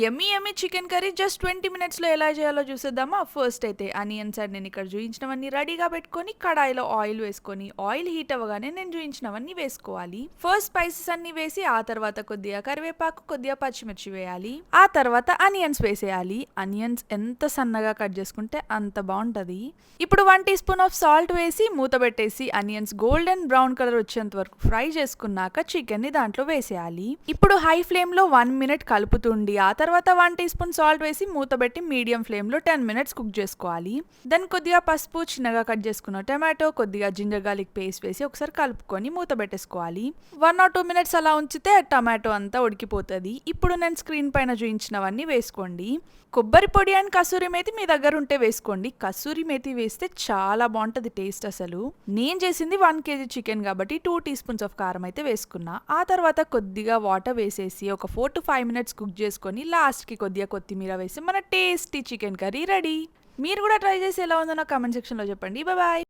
యమ్మీ యమ్మీ chicken curry just 20 మినిట్స్లో ఎలా చేయాలో చూసేద్దామా. ఫస్ట్ అయితే ఆనియన్స్ అండ్ నేను ఇక్కడ చూపించినవన్నీ రెడీగా పెట్టుకొని కడాయిలో ఆయిల్ వేసుకొని ఆయిల్ హీట్ అవ్వగానే నేను చూపించినవన్నీ వేసుకోవాలి. ఫస్ట్ స్పైసెస్ అన్ని వేసి ఆ తర్వాత కొద్దిగా కరివేపాకు, కొద్దిగా పచ్చిమిర్చి వేయాలి. ఆ తర్వాత ఆనియన్స్ వేసేయాలి. ఆనియన్స్ ఎంత సన్నగా కట్ చేసుకుంటే అంత బాగుంటది. ఇప్పుడు 1 టీ స్పూన్ ఆఫ్ సాల్ట్ వేసి మూత పెట్టేసి ఆనియన్స్ గోల్డెన్ బ్రౌన్ కలర్ వచ్చేంత వరకు ఫ్రై చేసుకున్నాక చికెన్ ని దాంట్లో వేసేయాలి. ఇప్పుడు హై ఫ్లేమ్ లో 1 మినిట్ కలుపుతుండి ఆ తర్వాత 1 టీ స్పూన్ సాల్ట్ వేసి మూత పెట్టి మీడియం ఫ్లేమ్ లో 10 మినిట్స్ కుక్ చేసుకోవాలి. దెన్ కొద్దిగా పసుపు, చిన్నగా కట్ చేసుకున్న టమాటో, కొద్దిగా జింజర్ గార్లిక్ పేస్ట్ వేసి ఒకసారి కలుపుకొని మూత పెట్టేసుకోవాలి. 1 or 2 మినిట్స్ అలా ఉంచితే టమాటో అంతా ఉడికిపోతుంది. ఇప్పుడు నేను స్క్రీన్ పైన చూపించినవన్నీ వేసుకోండి. కొబ్బరి పొడి అండ్ కసూరి మేతి మీ దగ్గర ఉంటే వేసుకోండి. కసూరి మేతి వేస్తే చాలా బాగుంటుంది టేస్ట్. అసలు నేను చేసింది 1 కేజీ చికెన్ కాబట్టి 2 టీ స్పూన్స్ ఆఫ్ కారం అయితే వేసుకున్నా. ఆ తర్వాత కొద్దిగా వాటర్ వేసేసి ఒక 4 to 5 మినిట్స్ కుక్ చేసుకొని లాస్ట్కి కొద్దిగా కొత్తిమీర వేసి మన టేస్టీ చికెన్ కర్రీ రెడీ. మీరు కూడా ట్రై చేసి ఎలా ఉందో నా కామెంట్ సెక్షన్లో చెప్పండి. బాయ్.